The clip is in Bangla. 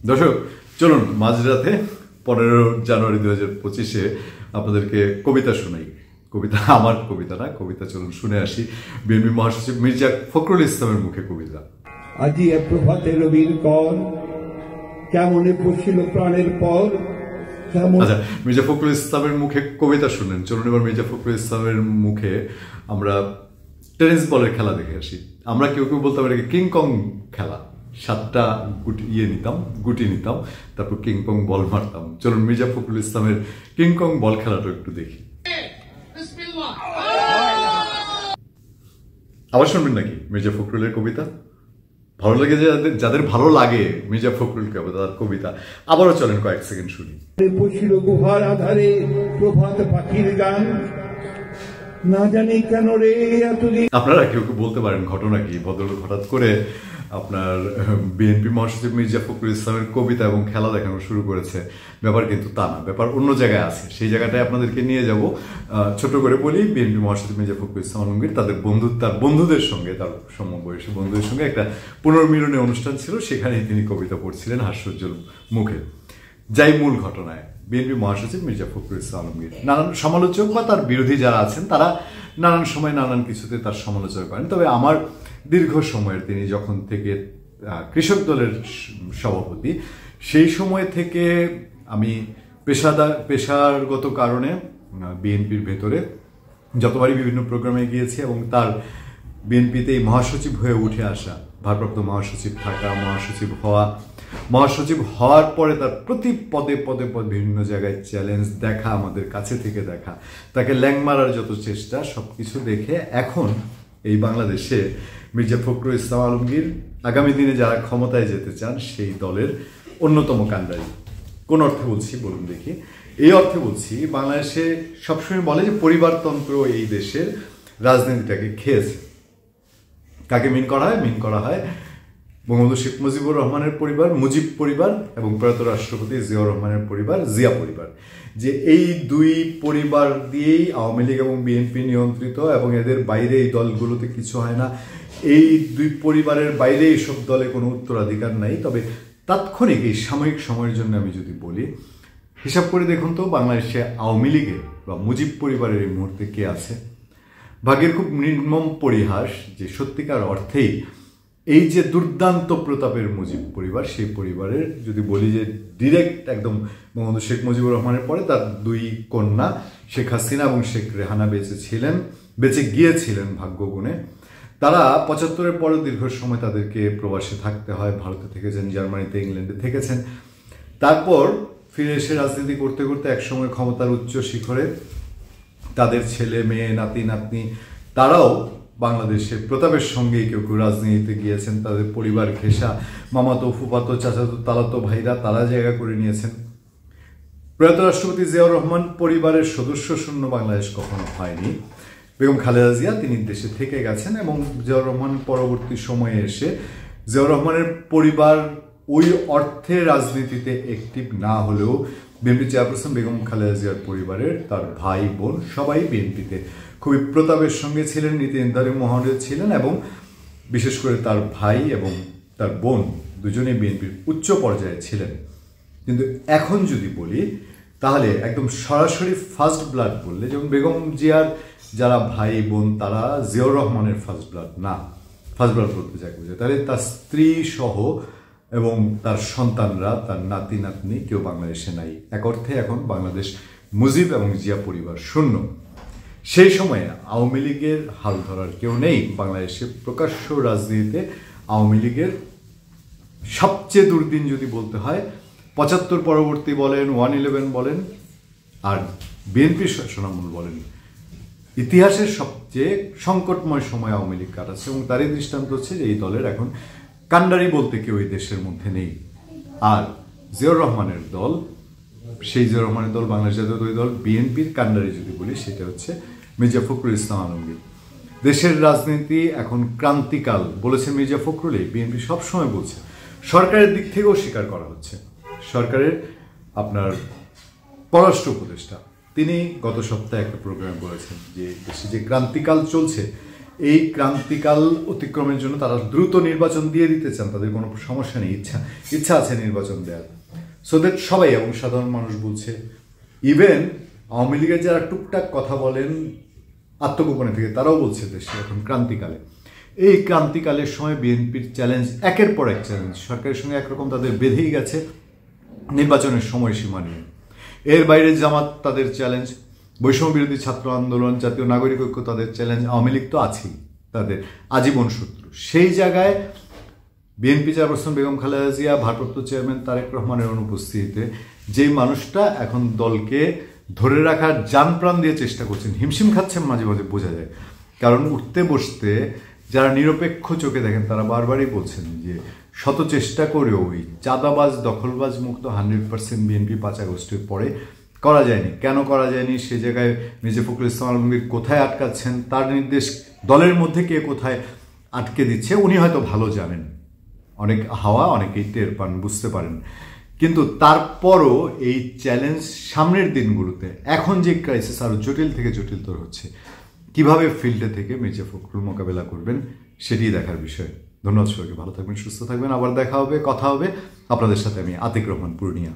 দর্শক চলুন মাঝরাতে 15 জানুয়ারি 2025 আপনাদেরকে কবিতা শোনাই। কবিতা আমার কবিতা না, কবিতা চলুন শুনে আসি বিএনপি মহাসচিব মির্জা ফখরুল ইসলামের মুখে কবিতা। আজি এ প্রভাতে রবির কর কেমনে পড়ছিল প্রাণের পর। আচ্ছা, মির্জা ফখরুল ইসলামের মুখে কবিতা শুনলেন, চলুন এবার মির্জা ফখরুল ইসলামের মুখে আমরা টেনিস বলের খেলা দেখে আসি। আমরা কেউ কেউ বলতে পারি কিংকং খেলা, 7টা গুটি নিতাম, তারপর কিংকং বল মারতাম। চলুন মির্জা ফখরুল ইসলামের কিংকং বল খেলাটা একটু দেখি। আবার শুনবেন নাকি মির্জা ফখরুলের কবিতা? ভালো লাগে যাদের ভালো লাগে মির্জা ফখরুল তার কবিতা, আবারও চলেন কয়েক সেকেন্ড শুনি। পশিল গুহার আধারে প্রভাত পাখির গান, না জানি কেন রে এতদিন। আপনারা কেউ কেউ বলতে পারেন ঘটনা কি, ভদ্রলোক হঠাৎ করে আপনার বিএনপি মহাসচিব মির্জা ফখরুল ইসলামের কবিতা এবং খেলা দেখানো শুরু করেছে। ব্যাপার কিন্তু তা না, ব্যাপার অন্য জায়গায় আছে। সেই জায়গাটায় আপনাদেরকে নিয়ে যাব। ছোট করে বলি, বিএনপি মহাসচিব মির্জা ফখরুল ইসলাম আলমগীর তার বন্ধুদের সঙ্গে, তার সমবয়সী বন্ধুদের সঙ্গে একটা পুনর্মিলনী অনুষ্ঠান ছিল, সেখানেই তিনি কবিতা পড়ছিলেন হাস্যোজ্জ্বল মুখে। যাই মূল ঘটনায়, বিএনপি মহাসচিব মির্জা ফখরুল ইসলাম আলমগীর নানান সমালোচক বা তার বিরোধী যারা আছেন তারা নানান সময় নানান কিছুতে তার সমালোচনা করেন। তবে আমার দীর্ঘ সময়ের, তিনি যখন থেকে কৃষক দলের সভাপতি, সেই সময় থেকে আমি পেশাগত কারণে বিএনপির ভেতরে যতবারই বিভিন্ন প্রোগ্রামে গিয়েছি এবং তার বিএনপিতে মহাসচিব হয়ে উঠে আসা, ভারপ্রাপ্ত মহাসচিব থাকা, মহাসচিব হওয়ার পরে তার প্রতি পদে বিভিন্ন জায়গায় চ্যালেঞ্জ দেখা, আমাদের কাছে থেকে দেখা, তাকে ল্যাং মারার যত চেষ্টা, সবকিছু দেখে এখন এই বাংলাদেশে মির্জা ফখরুল ইসলাম আলমগীর আগামী দিনে যারা ক্ষমতায় যেতে চান সেই দলের অন্যতম কাণ্ডারি। কোন অর্থে বলছি বলুন দেখি? এই অর্থে বলছি, বাংলাদেশে সবসময় বলে যে পরিবারতন্ত্র এই দেশের রাজনীতিটাকে খেয়েছে। কাকে মিন করা হয় বঙ্গবন্ধু শেখ মুজিবুর রহমানের পরিবার, মুজিব পরিবার, এবং প্রয়াত রাষ্ট্রপতি জিয়াউর রহমানের পরিবার, জিয়া পরিবার। যে এই দুই পরিবার দিয়েই আওয়ামী লীগ এবং বিএনপি নিয়ন্ত্রিত, এবং এদের বাইরে এই দলগুলোতে কিছু হয় না। এই দুই পরিবারের বাইরে এইসব দলে কোনো উত্তরাধিকার নাই। তবে তাৎক্ষণিক এই সাময়িক সময়ের জন্য আমি যদি বলি, হিসাব করে দেখুন তো বাংলাদেশে আওয়ামী লীগের বা মুজিব পরিবারের এই মুহূর্তে কে আছে? ভাগ্যের খুব নির্মম পরিহাস যে সত্যিকার অর্থেই এই যে দুর্দান্ত প্রতাপের মুজিব পরিবার, সেই পরিবারের যদি বলি যে ডিরেক্ট একদম বঙ্গবন্ধু শেখ মুজিবুর রহমানের পরে তার দুই কন্যা শেখ হাসিনা এবং শেখ রেহানা বেঁচে গিয়েছিলেন ভাগ্যগুণে। তারা 75-এর পরে দীর্ঘ সময় তাদেরকে প্রবাসে থাকতে হয়। ভারতে থেকেছেন, জার্মানিতে, ইংল্যান্ডে থেকেছেন। তারপর ফিরে এসে রাজনীতি করতে করতে একসময় ক্ষমতার উচ্চ শিখরে তাদের ছেলে মেয়ে, নাতি নাতনি, তারাও বাংলাদেশের প্রতাপের সঙ্গেই কেউ কেউ রাজনীতিতে গিয়েছেন। তাদের পরিবার ঘেঁষা মামাতো, ফুফাতো, চাচাতো, তালাতো ভাইরা তারা জায়গা করে নিয়েছেন। প্রয়াত রাষ্ট্রপতি জিয়াউর রহমান পরিবারের সদস্য শূন্য বাংলাদেশ কখনো হয়নি। বেগম খালেদা জিয়া তিনি দেশে থেকে গেছেন, এবং জিয়াউর রহমান পরবর্তী সময়ে এসে জিয়াউর রহমানের পরিবার ওই অর্থে রাজনীতিতে অ্যাক্টিভ না হলেও বিএনপি চেয়ারপারসন বেগম খালেদা জিয়ার পরিবারের তার ভাই বোন সবাই বিএনপিতে খুবই প্রতাপের সঙ্গে ছিলেন, নীতি নির্ধারী মহলে ছিলেন, এবং বিশেষ করে তার ভাই এবং তার বোন দুজনেই বিএনপির উচ্চ পর্যায়ে ছিলেন। কিন্তু এখন যদি বলি তাহলে একদম সরাসরি ফার্স্ট ব্লাড বললে, যেমন বেগম জিয়ার যারা ভাই বোন তারা জিয়াউর রহমানের ফার্স্ট ব্লাড না। ফার্স্ট ব্লাড বলতে যাকে বোঝায়, তাহলে তার স্ত্রী সহ এবং তার সন্তানরা, তার নাতি নাতনি কেউ বাংলাদেশে নাই। এক অর্থে এখন বাংলাদেশ মুজিব এবং জিয়া পরিবার শূন্য। সেই সময়ে আওয়ামী লীগের হাল ধরার কেউ নেই বাংলাদেশে। প্রকাশ্য রাজনীতিতে আওয়ামী লীগের সবচেয়ে দুর্দিন যদি বলতে হয় 75 পরবর্তী বলেন, 1/11 বলেন, আর বিএনপির শাসনামল বলেন, ইতিহাসের সবচেয়ে সংকটময় সময় আওয়ামী লীগ কাটাচ্ছে। এবং তারই দৃষ্টান্ত হচ্ছে যে এই দলের এখন কাণ্ডারি বলতে কেউ এই দেশের মধ্যে নেই। আর জিয়াউর রহমানের দল, সেই জিয়াউর রহমানের দল বাংলাদেশ জাতীয়তাবাদী দল, বিএনপির কাণ্ডারি যদি বলি সেটা হচ্ছে মির্জা ফখরুল ইসলাম আলমগীর। দেশের রাজনীতি এখন ক্রান্তিকাল বলেছেন মির্জা ফখরুলই, বিএনপি সবসময় বলছে। সরকারের দিক থেকেও স্বীকার করা হচ্ছে। সরকারের আপনার পররাষ্ট্র উপদেষ্টা তিনি গত সপ্তাহে একটা প্রোগ্রাম করেছেন যে দেশে যে ক্রান্তিকাল চলছে এই ক্রান্তিকাল অতিক্রমের জন্য তারা দ্রুত নির্বাচন দিয়ে দিতে চান, তাদের কোনো সমস্যা নেই, ইচ্ছা আছে নির্বাচন দেওয়ার। সো দ্যাট সবাই এবং সাধারণ মানুষ বলছে, ইভেন আওয়ামী লীগের যারা টুকটাক কথা বলেন আত্মগোপনে থেকে, তারাও বলছে দেশে এখন ক্রান্তিকালে। এই ক্রান্তিকালের সময় বিএনপির চ্যালেঞ্জ একের পর এক চ্যালেঞ্জ, সরকারের সঙ্গে একরকম তাদের বেঁধেই গেছে নির্বাচনের সময়সীমা নিয়ে। এর বাইরে জামাত তাদের চ্যালেঞ্জ, বৈষম্য বিরোধী ছাত্র আন্দোলন, জাতীয় নাগরিক ঐক্য তাদের চ্যালেঞ্জ, আওয়ামী লীগ তো আছেই তাদের আজীবন শত্রু। সেই জায়গায় বিএনপি চেয়ারপারসন বেগম খালেদা জিয়া, ভারপ্রাপ্ত চেয়ারম্যান তারেক রহমানের অনুপস্থিতিতে যেই মানুষটা এখন দলকে ধরে রাখার জান প্রাণ দিয়ে চেষ্টা করছেন, হিমশিম খাচ্ছেন মাঝে মাঝে বোঝা যায়। কারণ উঠতে বসতে যারা নিরপেক্ষ চোখে দেখেন তারা বারবারই বলছেন যে শত চেষ্টা করেও ওই চাঁদাবাজ দখলবাজ মুক্ত 100% বিএনপি 5 আগস্টের পরে করা যায়নি। কেন করা যায়নি? সে জায়গায় মির্জা ফখরুল ইসলাম আলমগীর কোথায় আটকাচ্ছেন, তার নির্দেশ দলের মধ্যে কে কোথায় আটকে দিচ্ছে উনি হয়তো ভালো জানেন। অনেক হাওয়া অনেকেই টের পান, বুঝতে পারেন। কিন্তু তারপরও এই চ্যালেঞ্জ সামনের দিনগুলোতে, এখন যে ক্রাইসিস আরও জটিল থেকে জটিলতর হচ্ছে, কিভাবে ফিল্ডে থেকে মির্জা ফখরুল মোকাবেলা করবেন সেটি দেখার বিষয়। ধন্যবাদ সবাইকে, ভালো থাকবেন, সুস্থ থাকবেন। আবার দেখা হবে, কথা হবে আপনাদের সাথে। আমি আতিক রহমান, পূর্ণিয়া।